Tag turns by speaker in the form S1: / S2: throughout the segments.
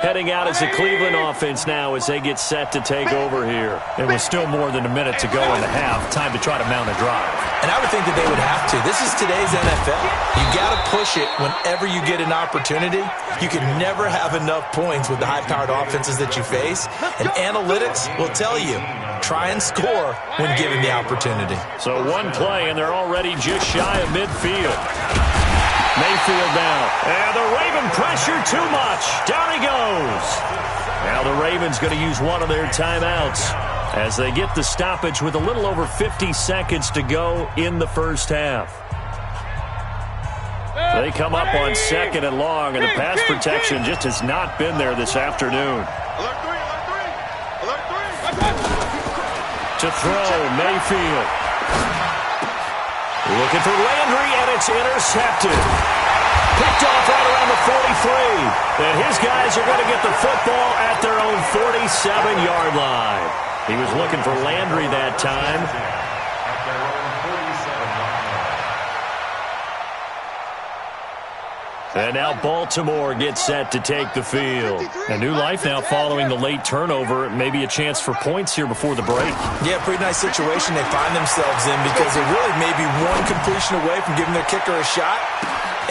S1: heading out as a Cleveland offense now as they get set to take over here.
S2: It was still more than a minute to go in the half. Time to try to mount a drive.
S3: And I would think that they would have to. This is today's NFL. You got to push it whenever you get an opportunity. You can never have enough points with the high-powered offenses that you face. And analytics will tell you, try and score when given the opportunity.
S1: So one play, and they're already just shy of midfield. Mayfield now. And the Raven pressure too much. Down he goes. Now the Ravens going to use one of their timeouts as they get the stoppage with a little over 50 seconds to go in the first half. They come up on 2nd and long, and the pass protection just has not been there this afternoon. To throw, Mayfield. Looking for Landry, and it's intercepted. Picked off right around the 43. And his guys are going to get the football at their own 47-yard line. He was looking for Landry that time. And now Baltimore gets set to take the field.
S2: A new life now following the late turnover. Maybe a chance for points here before the break.
S3: Yeah, pretty nice situation they find themselves in because they're really maybe one completion away from giving their kicker a shot.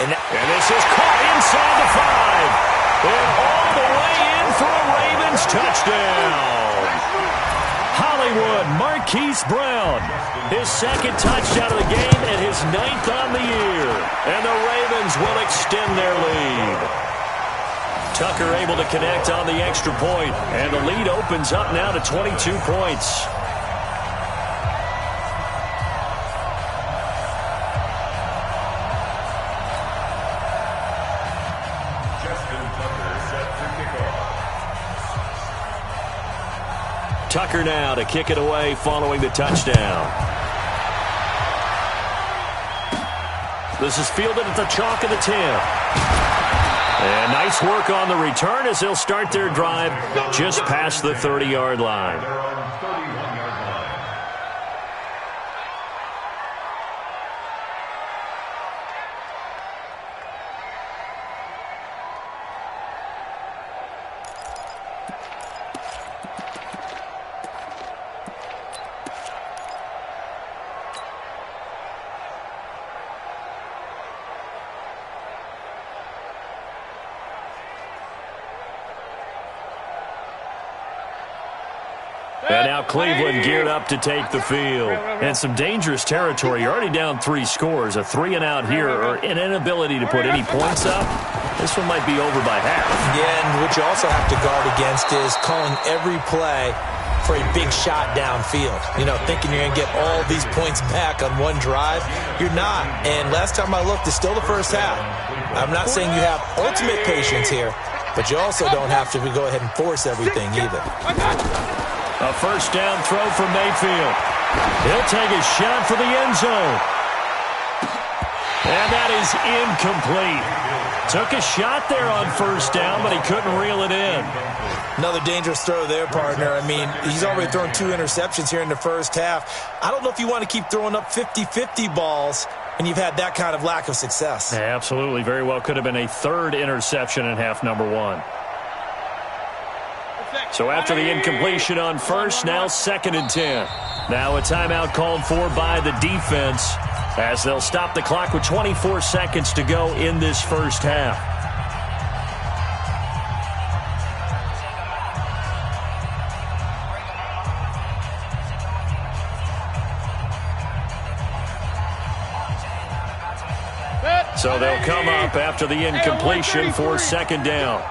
S1: And this is caught inside the 5. And all the way in for a Ravens touchdown. Hollywood, Marquise Brown. His 2nd touchdown of the game and his 9th on the year. And the Ravens will extend their lead. Tucker able to connect on the extra point. And the lead opens up now to 22 points. Tucker now to kick it away following the touchdown. This is fielded at the chalk of the 10. And nice work on the return as they'll start their drive just past the 30-yard line. And now Cleveland geared up to take the field.
S2: And some dangerous territory. You're already down 3 scores. A 3-and-out here, or an inability to put any points up. This one might be over by half.
S3: Yeah, and what you also have to guard against is calling every play for a big shot downfield. You know, thinking you're going to get all these points back on one drive. You're not. And last time I looked, it's still the first half. I'm not saying you have ultimate patience here, but you also don't have to go ahead and force everything either.
S1: A first down throw from Mayfield. He'll take a shot for the end zone. And that is incomplete. Took a shot there on first down, but he couldn't reel it in.
S3: Another dangerous throw there, partner. I mean, he's already thrown 2 interceptions here in the first half. I don't know if you want to keep throwing up 50-50 balls and you've had that kind of lack of success.
S2: Yeah, absolutely. Very well could have been a 3rd interception in half number 1.
S1: So after the incompletion on first, now 2nd and 10. Now a timeout called for by the defense as they'll stop the clock with 24 seconds to go in this first half. So they'll come up after the incompletion for 2nd down.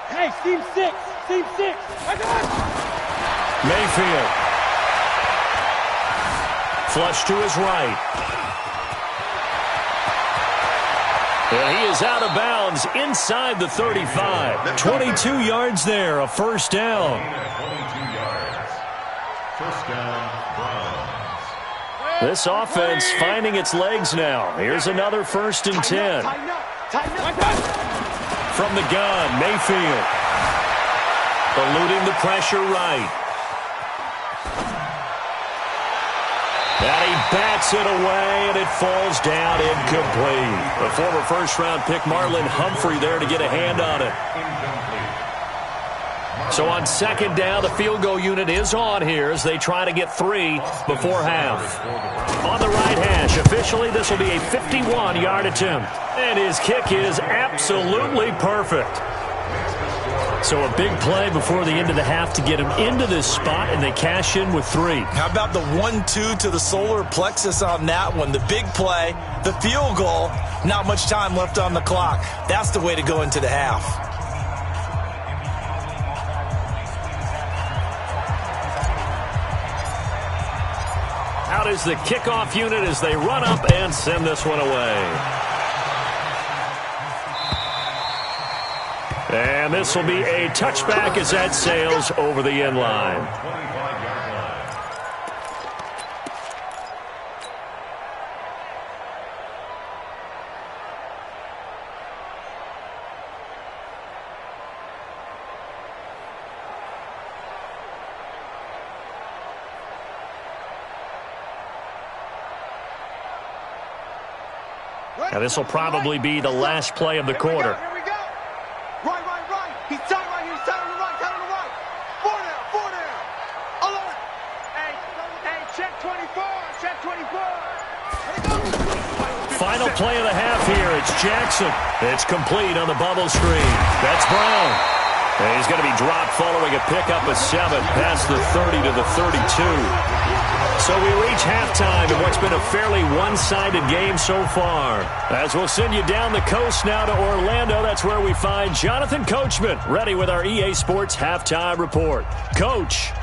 S4: Hey, team 6.
S1: Mayfield. Flush to his right. And he is out of bounds inside the 35. 22 yards there, a first down.
S5: 22 yards. First down, Browns.
S1: This offense finding its legs now. Here's another 1st and 10. From the gun, Mayfield. Eluding the pressure right. And he bats it away, and it falls down incomplete. The former first-round pick Marlon Humphrey there to get a hand on it. So on second down, the field goal unit is on here as they try to get 3 before half. On the right hash, officially this will be a 51-yard attempt. And his kick is absolutely perfect. So a big play before the end of the half to get him into this spot, and they cash in with 3.
S3: How about the 1-2 to the solar plexus on that one? The big play, the field goal, not much time left on the clock. That's the way to go into the half.
S1: Out is the kickoff unit as they run up and send this one away. And this will be a touchback as that sails over the end line. Now this will probably be the last play of the quarter.
S4: He's tight right here. He's tight on the right. Tight on the right. 4 down. Alert. Hey, check 24. Check 24.
S1: Final play of the half here. It's Jackson. It's complete on the bubble screen. That's Brown. And he's going to be dropped following a pickup of 7 past the 30 to the 32. So we reach halftime in what's been a fairly one-sided game so far. As we'll send you down the coast now to Orlando, that's where we find Jonathan Coachman, ready with our EA Sports Halftime Report. Coach.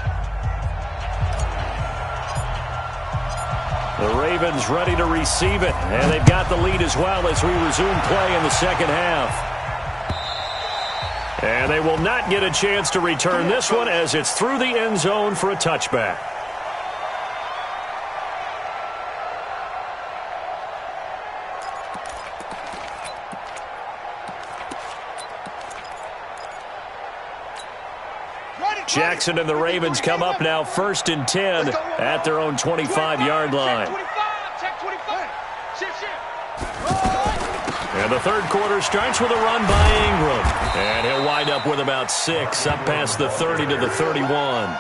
S1: The Ravens ready to receive it, and they've got the lead as well as we resume play in the second half. And they will not get a chance to return this one as it's through the end zone for a touchback. Jackson and the Ravens come up now 1st and 10 at their own 25-yard line. And the third quarter starts with a run by Ingram. And he'll wind up with about 6 up past the 30 to the 31.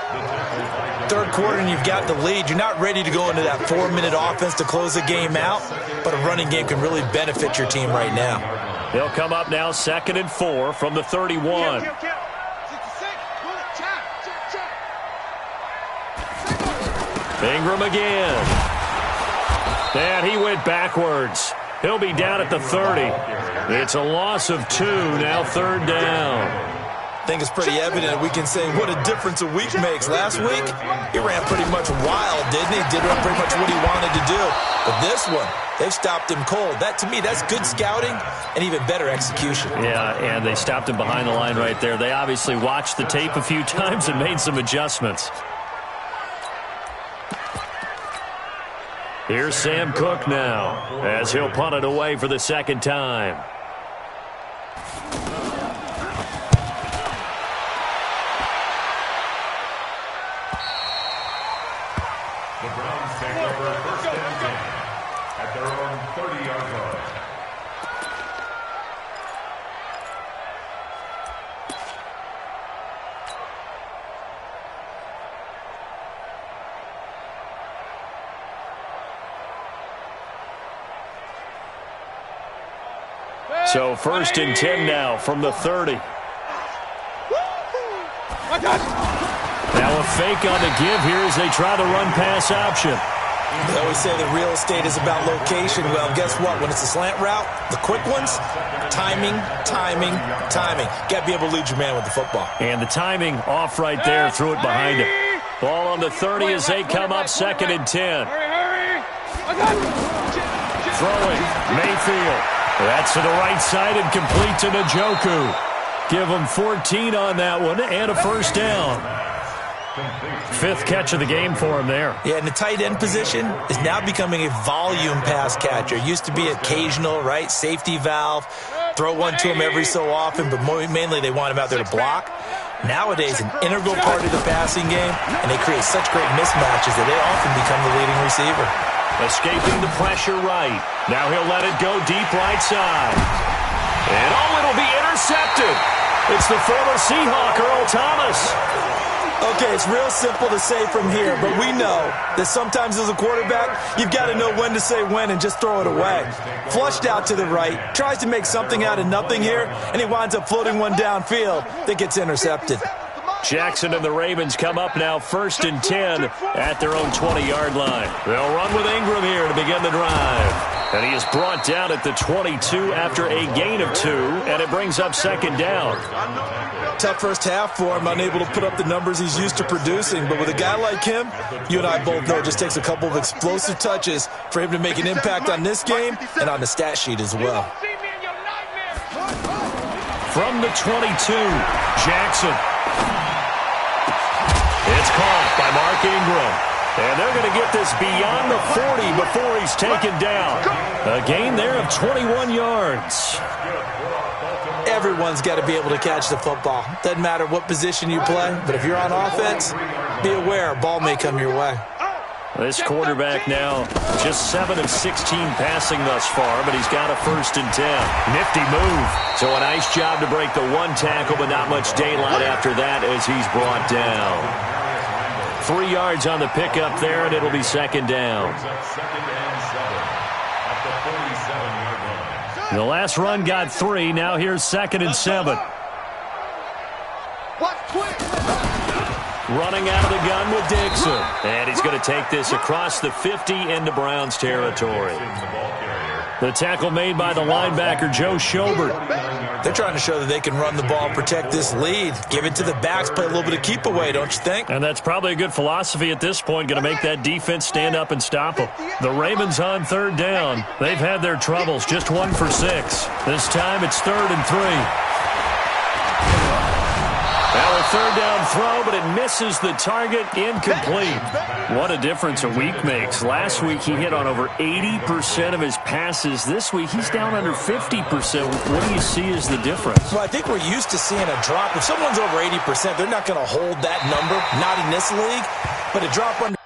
S3: Third quarter and you've got the lead. You're not ready to go into that 4-minute offense to close the game out, but a running game can really benefit your team right now.
S1: He'll come up now 2nd and 4 from the 31. Ingram again. And he went backwards. He'll be down at the 30. It's a loss of 2, now 3rd down.
S3: I think it's pretty evident we can say what a difference a week makes. Last week, he ran pretty much wild, didn't he? Did pretty much what he wanted to do. But this one, they've stopped him cold. That, to me, that's good scouting and even better execution.
S1: Yeah, and they stopped him behind the line right there. They obviously watched the tape a few times and made some adjustments. Here's Sam Cook now as he'll punt it away for the 2nd time.
S5: The Browns take over 1st and 10 at their own 30-yard line.
S1: So 1st and 10 now from the 30. Now a fake on the give here as they try the run-pass option.
S3: They always say that real estate is about location. Well, guess what? When it's a slant route, the quick ones, timing. Got to be able to lead your man with the football.
S1: And the timing off right there, threw it behind him. Ball on the 30 as they come up 2nd and 10. Throwing, Mayfield. That's to the right side and complete to Njoku. Give him 14 on that one and a 1st down. 5th catch of the game for him there.
S3: Yeah, and the tight end position is now becoming a volume pass catcher. It used to be occasional, right? Safety valve. Throw one to him every so often, but mainly they want him out there to block. nowadays an integral part of the passing game, and they create such great mismatches that they often become the leading receiver.
S2: Escaping the pressure right. Now he'll let it go deep right side. And it'll be intercepted. It's the former Seahawk, Earl Thomas.
S3: Okay, it's real simple to say from here, but we know that sometimes as a quarterback, you've got to know when to say when and just throw it away. Flushed out to the right, tries to make something out of nothing here, and he winds up floating one downfield that gets intercepted.
S2: Jackson and the Ravens come up now 1st and 10 at their own 20-yard line. They'll run with Ingram here to begin the drive. And he is brought down at the 22 after a gain of 2, and it brings up 2nd down.
S3: Tough first half for him, unable to put up the numbers he's used to producing. But with a guy like him, you and I both know it just takes a couple of explosive touches for him to make an impact on this game and on the stat sheet as well.
S2: From the 22, Jackson. It's caught by Mark Ingram. And they're going to get this beyond the 40 before he's taken down. A gain there of 21 yards.
S3: Everyone's got to be able to catch the football. Doesn't matter what position you play, but if you're on offense, be aware a ball may come your way.
S2: This quarterback now just 7 of 16 passing thus far, but he's got a 1st and 10. Nifty move. So a nice job to break the 1 tackle, but not much daylight after that as he's brought down. 3 yards on the pickup there, and it'll be 2nd down. The last run got 3. Now here's 2nd and 7. Running out of the gun with Dixon. And he's going to take this across the 50 into Browns territory. The tackle made by the linebacker, Joe Schobert.
S3: They're trying to show that they can run the ball, protect this lead. Give it to the backs, play a little bit of keep away, don't you think?
S2: And that's probably a good philosophy at this point, going to make that defense stand up and stop them. The Ravens on 3rd down. They've had their troubles, just 1 for 6. This time it's 3rd and 3. Well, a 3rd down throw, but it misses the target, incomplete. What a difference a week makes. Last week he hit on over 80% of his passes. This week he's down under 50%. What do you see as the difference?
S3: Well, I think we're used to seeing a drop. If someone's over 80%, they're not going to hold that number, not in this league, but a drop under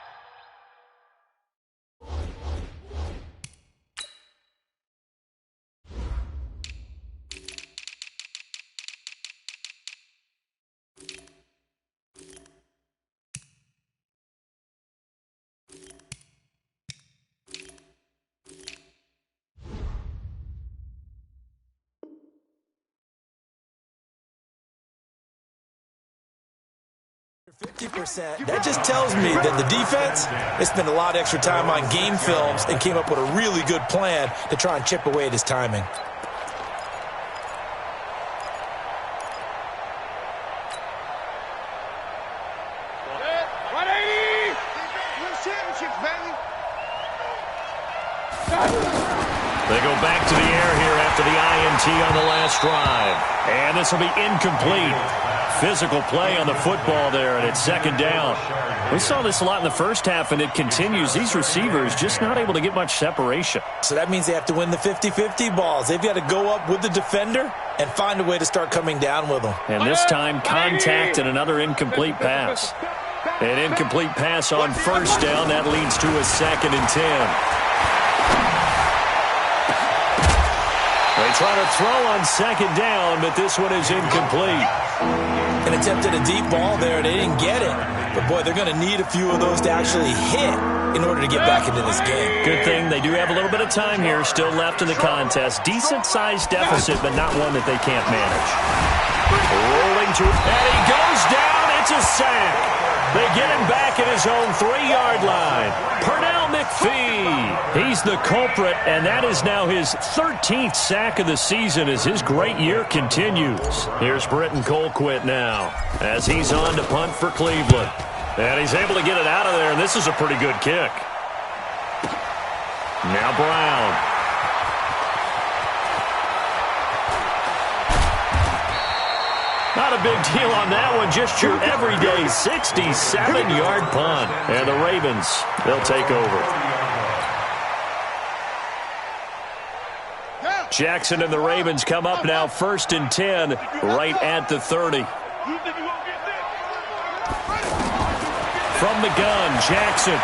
S3: 50%. That just tells me that the defense has spent a lot of extra time on game films and came up with a really good plan to try and chip away at his timing.
S2: They go back to the air here after the INT on the last drive. And this will be incomplete. Physical play on the football there, and it's 2nd down. We saw this a lot in the first half, and it continues. These receivers just not able to get much separation.
S3: So that means they have to win the 50-50 balls. They've got to go up with the defender and find a way to start coming down with them.
S2: And this time, contact and another incomplete pass. An incomplete pass on 1st down. That leads to a 2nd and 10. They try to throw on 2nd down, but this one is incomplete.
S3: An attempt at a deep ball there, they didn't get it. But, boy, they're going to need a few of those to actually hit in order to get back into this game.
S2: Good thing they do have a little bit of time here still left in the contest. Decent-sized deficit, but not one that they can't manage. Rolling to, and he goes down. It's a sack. They get him back at his own 3-yard line. Pernell McPhee, he's the culprit, and that is now his 13th sack of the season as his great year continues. Here's Britton Colquitt now as he's on to punt for Cleveland. And he's able to get it out of there, and this is a pretty good kick. Now Brown. Not a big deal on that one, just your everyday 67-yard punt. And the Ravens, they'll take over. Jackson and the Ravens come up now 1st and 10 right at the 30. From the gun, Jackson.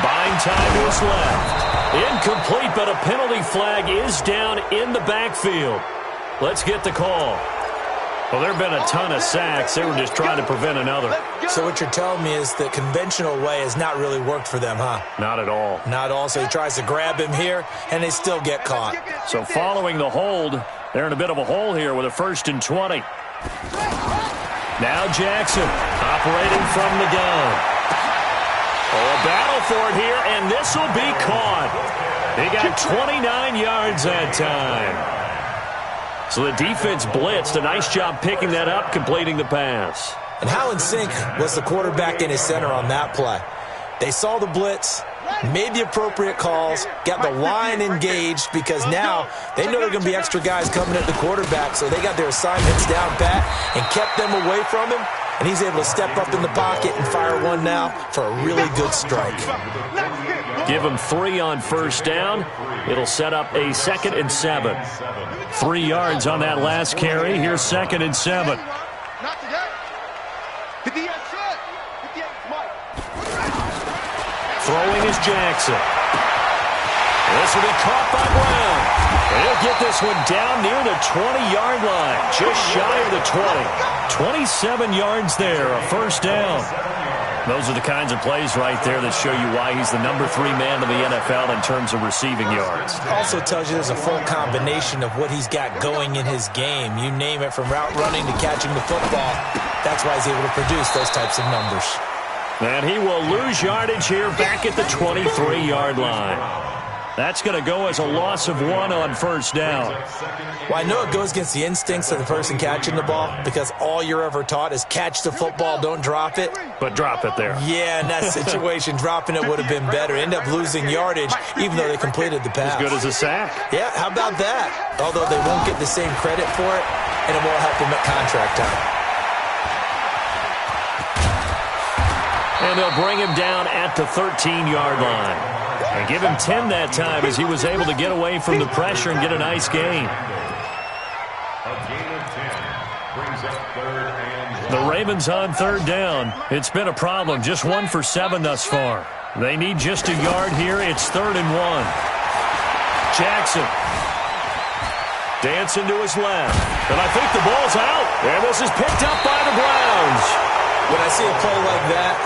S2: Buying time to his left. Incomplete, but a penalty flag is down in the backfield. Let's get the call. Well, there have been a ton of sacks. They were just trying to prevent another.
S3: So what you're telling me is the conventional way has not really worked for them, huh?
S2: Not at all.
S3: Not at all. So he tries to grab him here, and they still get caught.
S2: So following the hold, they're in a bit of a hole here with a 1st and 20. Now Jackson operating from the gun. Oh, a battle for it here, and this will be caught. He got 29 yards that time. So the defense blitzed. A nice job picking that up, completing the pass.
S3: And how in sync was the quarterback in his center on that play? They saw the blitz, made the appropriate calls, got the line engaged because now they know there are going to be extra guys coming at the quarterback, so they got their assignments down pat and kept them away from him, and he's able to step up in the pocket and fire one now for a really good strike.
S2: Give him 3 on 1st down. It'll set up a 2nd and 7. 3 yards on that last carry. Here's 2nd and 7. Throwing is Jackson. This will be caught by Brown. He'll get this one down near the 20-yard line, just shy of the 20. 27 yards there, a 1st down. Those are the kinds of plays right there that show you why he's the number 3 man in the NFL in terms of receiving yards.
S3: Also tells you there's a full combination of what he's got going in his game. You name it, from route running to catching the football. That's why he's able to produce those types of numbers.
S2: And he will lose yardage here back at the 23-yard line. That's going to go as a loss of 1 on 1st down.
S3: Well, I know it goes against the instincts of the person catching the ball because all you're ever taught is catch the football, don't drop it.
S2: But drop it there.
S3: Yeah, in that situation, dropping it would have been better. End up losing yardage even though they completed the pass.
S2: As good as a sack.
S3: Yeah, how about that? Although they won't get the same credit for it, and it won't help them at contract time.
S2: And they'll bring him down at the 13-yard line. And give him 10 that time as he was able to get away from the pressure and get a nice gain.
S5: A gain of 10 brings up 3rd and 1.
S2: The Ravens on 3rd down. It's been a problem. Just 1 for 7 thus far. They need just a yard here. It's 3rd and 1. Jackson. Dancing to his left. And I think the ball's out. And this is picked up by the Browns.
S3: When I see a play like that,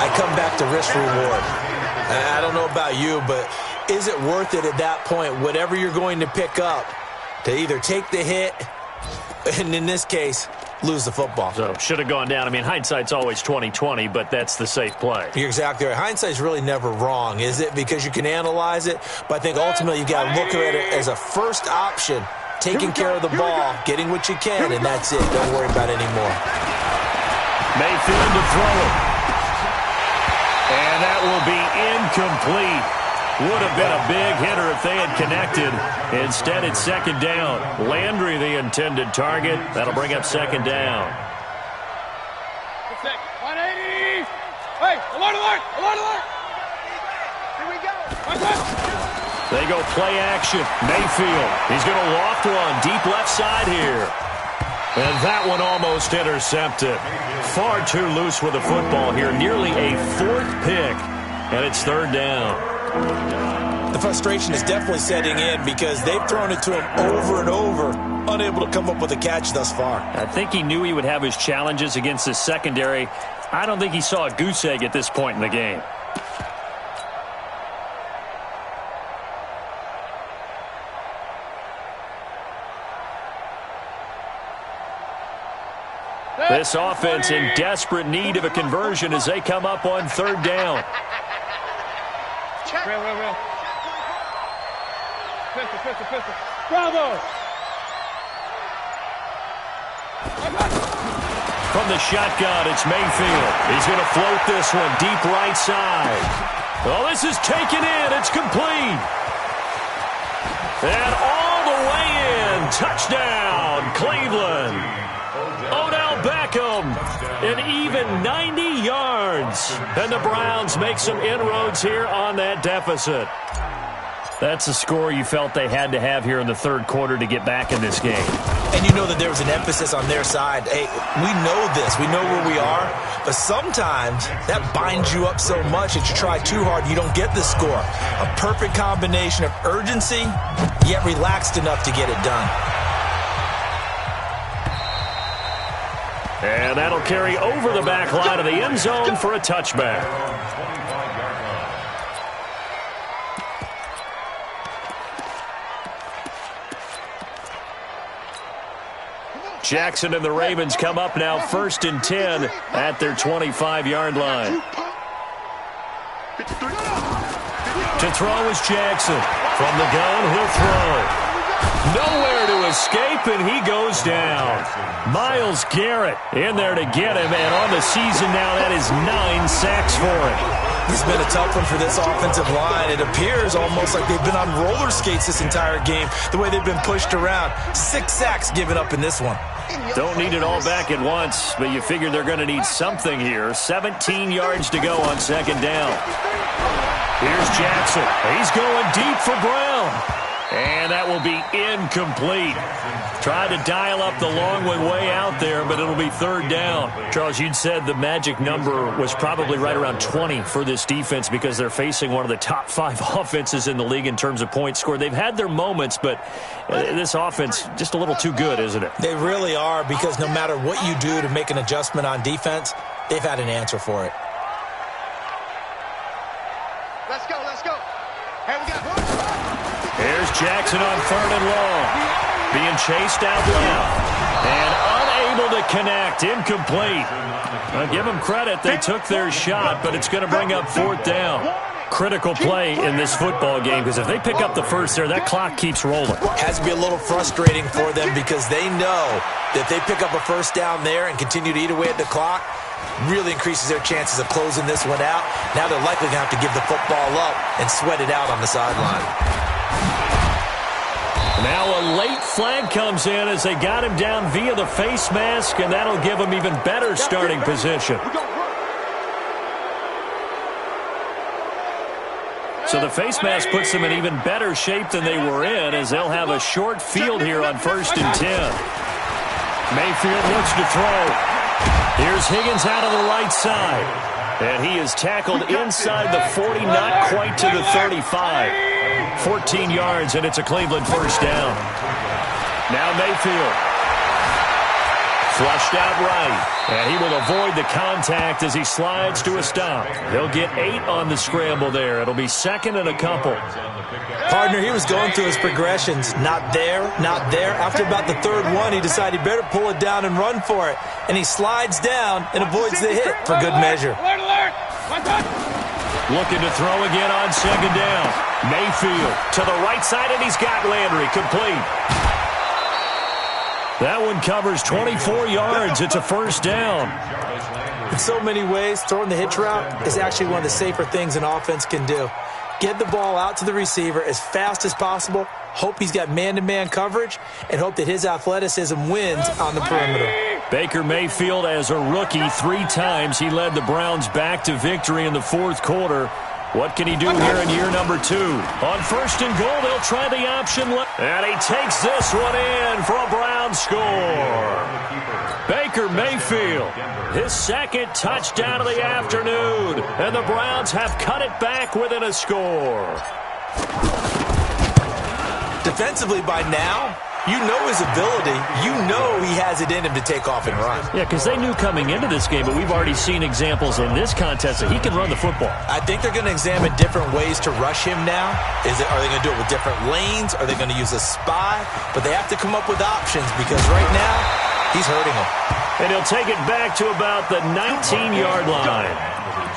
S3: I come back to risk-reward. I don't know about you, but is it worth it at that point, whatever you're going to pick up, to either take the hit and, in this case, lose the football?
S2: So, should have gone down. I mean, hindsight's always 20/20, but that's the safe play.
S3: You're exactly right. Hindsight's really never wrong, is it? Because you can analyze it, but I think ultimately you got to look at it as a first option, taking care of the ball, getting what you can, and that's it. Don't worry about it anymore.
S2: Mayfield to throw it. And that will be incomplete. Would have been a big hitter if they had connected. Instead, it's 2nd down. Landry, the intended target. That'll bring up 2nd down.
S4: 180! Hey, alert, alert, alert, alert! Here we go.
S2: They go play action. Mayfield. He's going to loft one deep left side here. And that one almost intercepted. Far too loose with the football here. Nearly a 4th pick. And it's 3rd down.
S3: The frustration is definitely setting in because they've thrown it to him over and over, unable to come up with a catch thus far.
S2: I think he knew he would have his challenges against his secondary. I don't think he saw a goose egg at this point in the game. This offense in desperate need of a conversion as they come up on 3rd down.
S4: Real. Pistol. Bravo!
S2: From the shotgun, it's Mayfield. He's going to float this one deep right side. Well, this is taken in. It's complete. And all the way in. Touchdown, Cleveland. Odell Beckham, an even 90 yards. And the Browns make some inroads here on that deficit. That's a score you felt they had to have here in the third quarter to get back in this game.
S3: And you know that there was an emphasis on their side. Hey, we know this. We know where we are. But sometimes that binds you up so much that you try too hard, you don't get the score. A perfect combination of urgency, yet relaxed enough to get it done.
S2: And that'll carry over the back line of the end zone for a touchback. Jackson and the Ravens come up now 1st and 10 at their 25-yard line. To throw is Jackson. From the gun, he'll throw. Nowhere to escape, and he goes down. Myles Garrett in there to get him, and on the season now, that is 9 sacks for him.
S3: It's been a tough one for this offensive line. It appears almost like they've been on roller skates this entire game, the way they've been pushed around. 6 sacks given up in this one.
S2: Don't need it all back at once, but you figure they're going to need something here. 17 yards to go on 2nd down. Here's Jackson. He's going deep for Brown. And that will be incomplete. Tried to dial up the long one way out there, but it'll be 3rd down. Charles, you'd said the magic number was probably right around 20 for this defense because they're facing one of the top 5 offenses in the league in terms of points scored. They've had their moments, but this offense just a little too good, isn't it?
S3: They really are, because no matter what you do to make an adjustment on defense, they've had an answer for it.
S4: Let's go, let's go. Here we go.
S2: Here's Jackson on 3rd and long. Being chased out left. And unable to connect. Incomplete. I'll give them credit. They took their shot, but it's going to bring up 4th down. Critical play in this football game, because if they pick up the first there, that clock keeps rolling.
S3: Has to be a little frustrating for them, because they know that if they pick up a 1st down there and continue to eat away at the clock, really increases their chances of closing this one out. Now they're likely going to have to give the football up and sweat it out on the sideline.
S2: Now a late flag comes in as they got him down via the face mask, and that'll give him even better starting position. So the face mask puts them in even better shape than they were in, as they'll have a short field here on 1st and 10. Mayfield looks to throw. Here's Higgins out of the right side. And he is tackled inside the 40, not quite to the 35. 14 yards, and it's a Cleveland 1st down. Now Mayfield. Flushed out right. And he will avoid the contact as he slides to a stop. He'll get 8 on the scramble there. It'll be 2nd and a couple.
S3: Partner, he was going through his progressions. Not there, not there. After about the 3rd one, he decided he better pull it down and run for it. And he slides down and avoids the hit for good measure.
S4: Alert, alert.
S2: Looking to throw again on 2nd down. Mayfield to the right side, and he's got Landry complete. That one covers 24 yards. It's a 1st down.
S3: In so many ways, throwing the hitch route is actually one of the safer things an offense can do. Get the ball out to the receiver as fast as possible, hope he's got man-to-man coverage, and hope that his athleticism wins on the perimeter.
S2: Baker Mayfield, as a rookie, 3 times he led the Browns back to victory in the 4th quarter. What can he do here in year number 2? On 1st and goal, they'll try the option. And he takes this one in for a Browns score. Baker Mayfield, his 2nd touchdown of the afternoon. And the Browns have cut it back within a score.
S3: Defensively by now, you know his ability. You know he has it in him to take off and run.
S2: Yeah, because they knew coming into this game, but we've already seen examples in this contest that he can run the football.
S3: I think they're going to examine different ways to rush him now. Are they going to do it with different lanes? Are they going to use a spy? But they have to come up with options, because right now, he's hurting them.
S2: And he'll take it back to about the 19-yard line.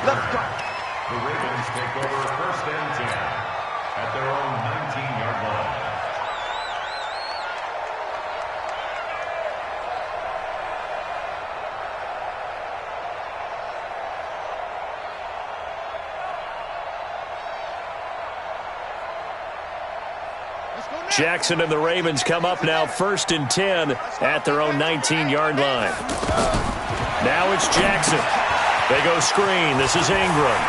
S4: Let's go.
S5: The Ravens take over 1st and 10 at their own 19-yard line.
S2: Jackson and the Ravens come up now 1st and 10 at their own 19-yard line. Now it's Jackson. They go screen. This is Ingram.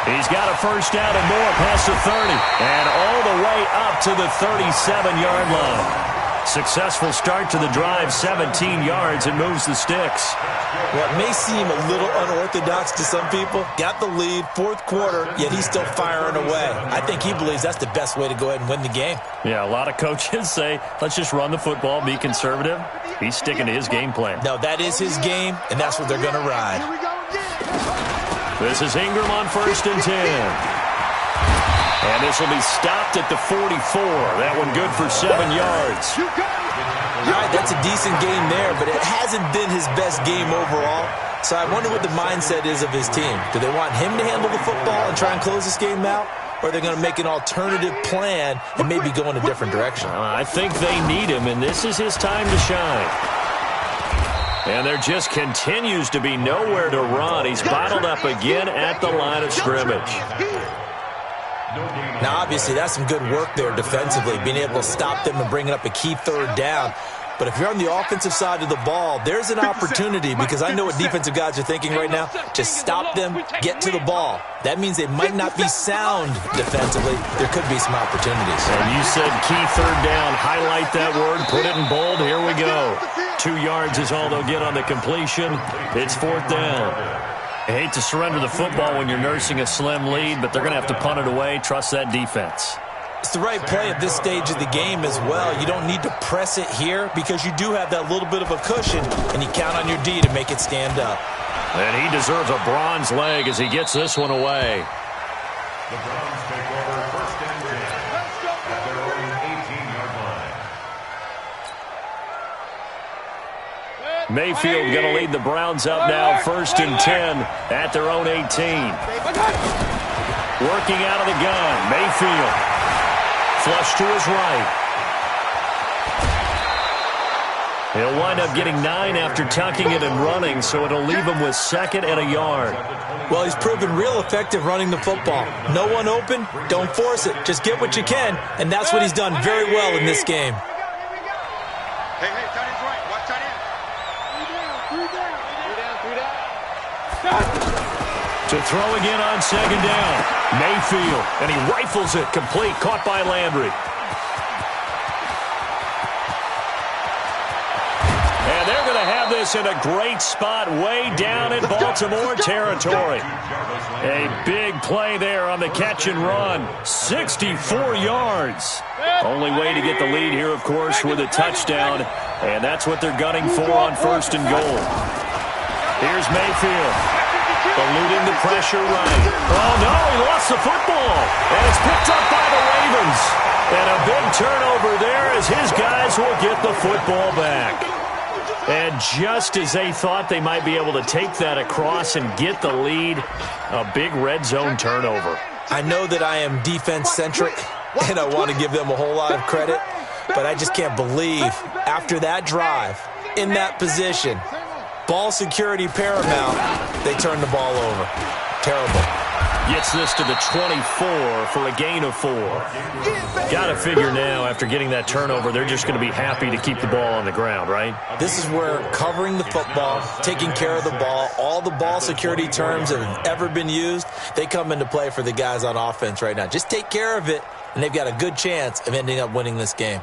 S2: He's got a first down and more past the 30. And all the way up to the 37-yard line. Successful start to the drive, 17 yards, and moves the sticks.
S3: What may seem a little unorthodox to some people, got the lead, fourth quarter, yet he's still firing away. I think he believes that's the best way to go ahead and win the game.
S2: Yeah, a lot of coaches say, let's just run the football, be conservative. He's sticking to his game plan.
S3: No, that is his game, and that's what they're going to ride.
S2: This is Ingram on 1st and 10. And this will be stopped at the 44. That one good for 7 yards.
S3: All right, that's a decent game there, but it hasn't been his best game overall. So I wonder what the mindset is of his team. Do they want him to handle the football and try and close this game out? Or are they going to make an alternative plan and maybe go in a different direction?
S2: I think they need him, and this is his time to shine. And there just continues to be nowhere to run. He's bottled up again at the line of scrimmage.
S3: Now, obviously, that's some good work there defensively, being able to stop them and bringing up a key third down. But if you're on the offensive side of the ball, there's an opportunity, because I know what defensive guys are thinking right now. Just stop them, get to the ball. That means they might not be sound defensively. There could be some opportunities.
S2: And you said key third down. Highlight that word. Put it in bold. Here we go. 2 yards is all they'll get on the completion. It's 4th down. I hate to surrender the football when you're nursing a slim lead, but they're going to have to punt it away. Trust that defense.
S3: It's the right play at this stage of the game as well. You don't need to press it here because you do have that little bit of a cushion, and you count on your D to make it stand up.
S2: And he deserves a bronze leg as he gets this one away.
S5: The Browns take over 1st and 10 at their own 18-yard line.
S2: Mayfield going to lead the Browns up now, 1st and 10 at their own 18. Working out of the gun, Mayfield. Flush to his right. He'll wind up getting 9 after tucking it and running, so it'll leave him with 2nd and a yard.
S3: Well, he's proven real effective running the football. No one open, don't force it. Just get what you can, and that's what he's done very well in this game.
S4: Hey, tight end's right. Watch tight end.
S2: To throw again on 2nd down. Mayfield, and he rifles it complete, caught by Landry. And they're going to have this in a great spot way down in Baltimore territory. A big play there on the catch and run. 64 yards. Only way to get the lead here, of course, with a touchdown. And that's what they're gunning for on 1st and goal. Here's Mayfield. Eluding the pressure right. Oh, no, he lost the football. And it's picked up by the Ravens. And a big turnover there as his guys will get the football back. And just as they thought they might be able to take that across and get the lead, a big red zone turnover.
S3: I know that I am defense-centric, and I want to give them a whole lot of credit, but I just can't believe after that drive, in that position, ball security paramount, they turn the ball over. Terrible.
S2: Gets this to the 24 for a gain of 4. Got to figure now, after getting that turnover, they're just going to be happy to keep the ball on the ground, right?
S3: This is where covering the football, taking care of the ball, all the ball security terms that have ever been used, they come into play for the guys on offense right now. Just take care of it, and they've got a good chance of ending up winning this game.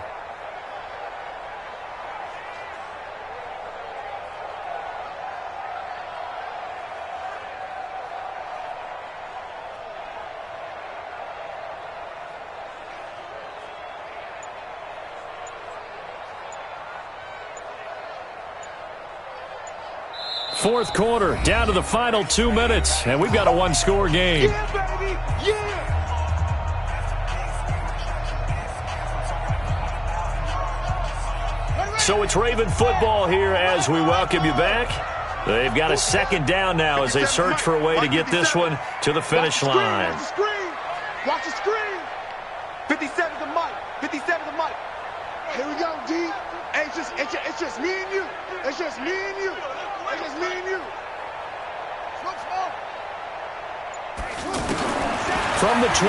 S2: Fourth quarter, down to the final 2 minutes, and we've got a one-score game.
S4: Yeah, baby. Yeah.
S2: So it's Raven football here as we welcome you back. They've got a 2nd down now as they search for a way to get this one to the finish line.
S4: Watch the screen. Watch the screen. 57 the mic. 57 the mic. Here we go, D. Hey, it's just me and you. It's just me and you. It's just me and you.
S2: From the 24,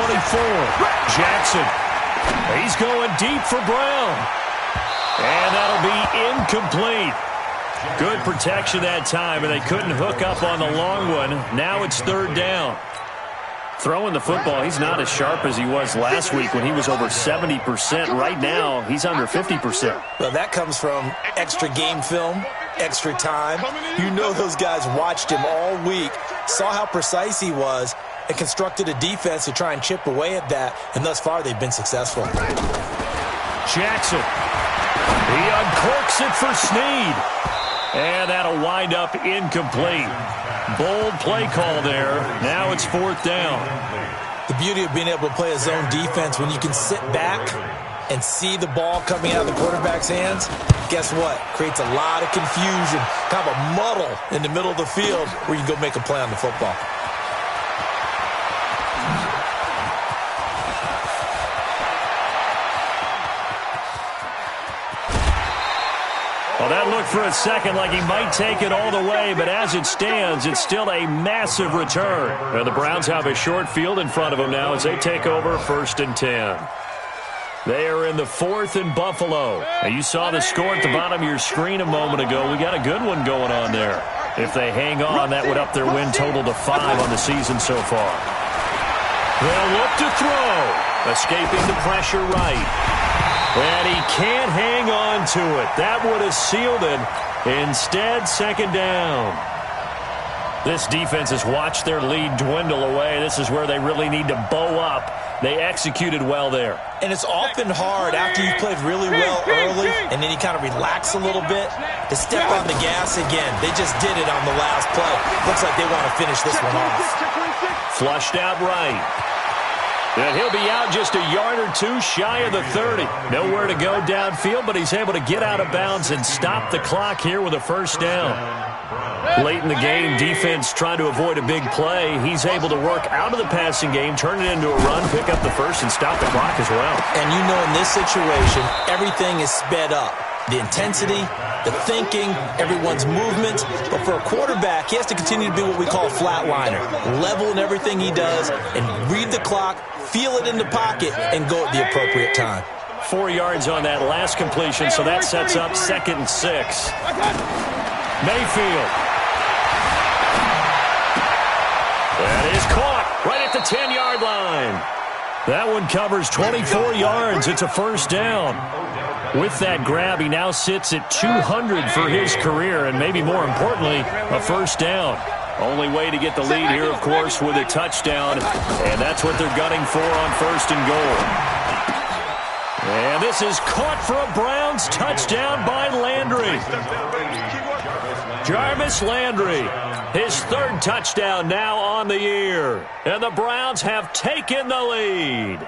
S2: Jackson. He's going deep for Brown. And that'll be incomplete. Good protection that time, and they couldn't hook up on the long one. Now it's 3rd down. Throwing the football, he's not as sharp as he was last week when he was over 70%. Right now, he's under 50%.
S3: Well, that comes from extra game film, extra time. You know those guys watched him all week, saw how precise he was, and constructed a defense to try and chip away at that, and thus far they've been successful.
S2: Jackson. He uncorks it for Snead. And that'll wind up incomplete. Bold play call there. Now it's 4th down.
S3: The beauty of being able to play a zone defense when you can sit back and see the ball coming out of the quarterback's hands, guess what? Creates a lot of confusion, kind of a muddle in the middle of the field where you can go make a play on the football.
S2: Well, that looked for a second like he might take it all the way, but as it stands, it's still a massive return. And the Browns have a short field in front of them now as they take over 1st and 10. They are in the 4th and Buffalo. Now, you saw the score at the bottom of your screen a moment ago. We got a good one going on there. If they hang on, that would up their win total to 5 on the season so far. They'll look to throw. Escaping the pressure right. And he can't hang on to it. That would have sealed it. Instead, 2nd down. This defense has watched their lead dwindle away. This is where they really need to bow up. They executed well there.
S3: And it's often hard after you've played really well early and then you kind of relax a little bit to step on the gas again. They just did it on the last play. Looks like they want to finish this one off.
S2: Flushed out right. And he'll be out just a yard or two shy of the 30. Nowhere to go downfield, but he's able to get out of bounds and stop the clock here with a 1st down. Late in the game, defense trying to avoid a big play. He's able to work out of the passing game, turn it into a run, pick up the 1st, and stop the clock as well.
S3: And you know in this situation, everything is sped up. The intensity, the thinking, everyone's movement. But for a quarterback, he has to continue to be what we call a flatliner. Level in everything he does and read the clock, feel it in the pocket, and go at the appropriate time.
S2: 4 yards on that last completion, so that sets up 2nd and 6. Mayfield. That is caught right at the 10-yard line. That one covers 24 yards. It's a 1st down. With that grab, he now sits at 200 for his career, and maybe more importantly, a 1st down. Only way to get the lead here, of course, with a touchdown, and that's what they're gunning for on 1st and goal. And this is caught for a Browns touchdown by Landry. Jarvis Landry, his 3rd touchdown now on the year, and the Browns have taken the lead.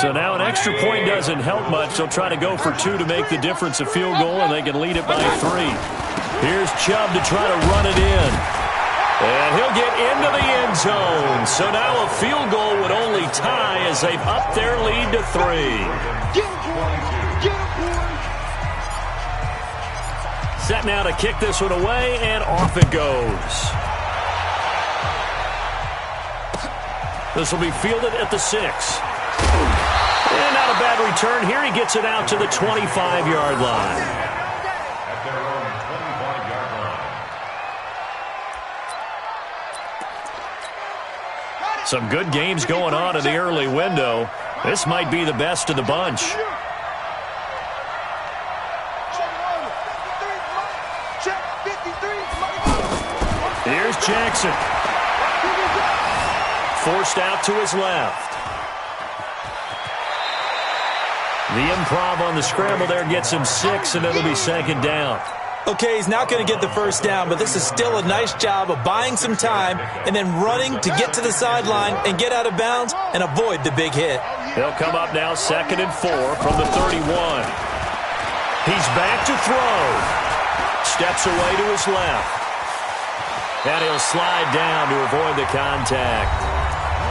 S2: So now an extra point doesn't help much. They'll try to go for 2 to make the difference a field goal, and they can lead it by 3. Here's Chubb to try to run it in. And he'll get into the end zone. So now a field goal would only tie as they've upped their lead to 3. Set now to kick this one away, and off it goes. This will be fielded at the 6. And not a bad return here. He gets it out to the 25-yard line.
S5: At their own 25-yard line.
S2: Some good games going on in the early window. This might be the best of the bunch. Here's Jackson. Forced out to his left. The improv on the scramble there gets him 6, and it'll be 2nd down.
S3: Okay, he's not going to get the 1st down, but this is still a nice job of buying some time and then running to get to the sideline and get out of bounds and avoid the big hit.
S2: They'll come up now 2nd and 4 from the 31. He's back to throw. Steps away to his left. And he'll slide down to avoid the contact.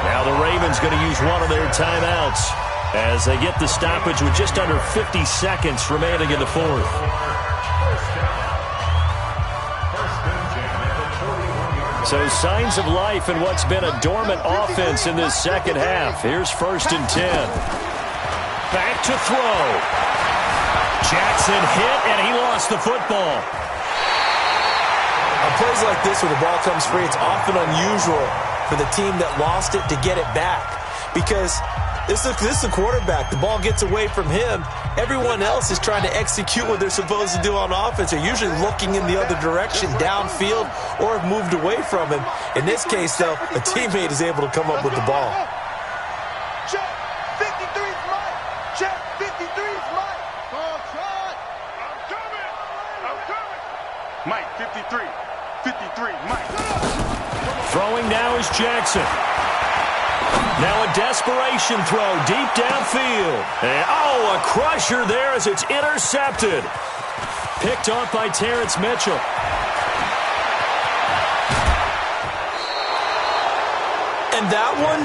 S2: Now the Ravens going to use one of their timeouts as they get the stoppage with just under 50 seconds remaining in the 4th. So signs of life in what's been a dormant offense in this second half. Here's 1st and 10. Back to throw. Jackson hit, and he lost the football.
S3: On plays like this where the ball comes free, it's often unusual for the team that lost it to get it back. Because this is the quarterback. The ball gets away from him. Everyone else is trying to execute what they're supposed to do on offense. They're usually looking in the other direction, downfield, or have moved away from him. In this case, though, a teammate is able to come up with the ball.
S4: Check 53's Mike. Check 53's Mike. Call Trot. I'm coming. Mike 53. 53 Mike.
S2: Throwing now is Jackson. Now a desperation throw deep downfield. And, a crusher there as it's intercepted. Picked off by Terrence Mitchell.
S3: And that one,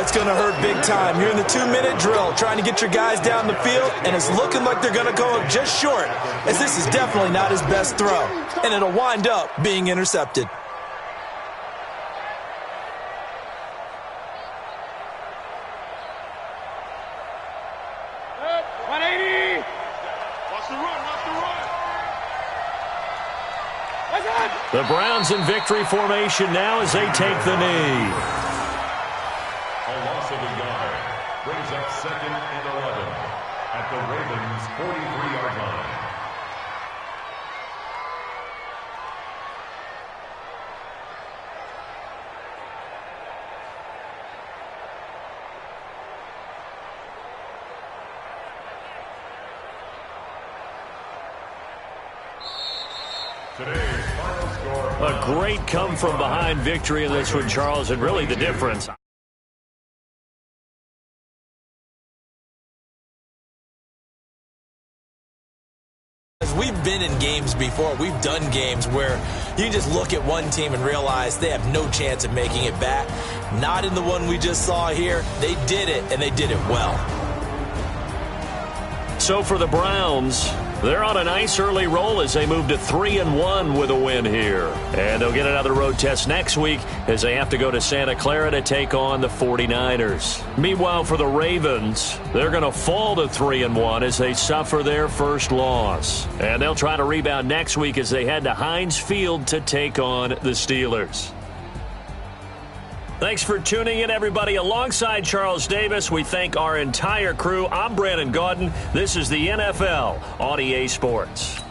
S3: it's going to hurt big time. You're in the 2-minute drill trying to get your guys down the field, and it's looking like they're going to go just short, as this is definitely not his best throw. And it'll wind up being intercepted.
S2: The Browns in victory formation now as they take the knee.
S5: A loss of a yard brings up 2nd and 11 at the Ravens' 43-yard line. Today's final score.
S2: A great come-from-behind victory in this one, Charles, and really the difference.
S3: We've been in games before. We've done games where you can just look at one team and realize they have no chance of making it back. Not in the one we just saw here. They did it, and they did it well.
S2: So for the Browns, they're on a nice early roll as they move to 3-1 with a win here. And they'll get another road test next week as they have to go to Santa Clara to take on the 49ers. Meanwhile, for the Ravens, they're going to fall to 3-1 as they suffer their first loss. And they'll try to rebound next week as they head to Heinz Field to take on the Steelers. Thanks for tuning in, everybody. Alongside Charles Davis, we thank our entire crew. I'm Brandon Gaudin. This is the NFL on EA Sports.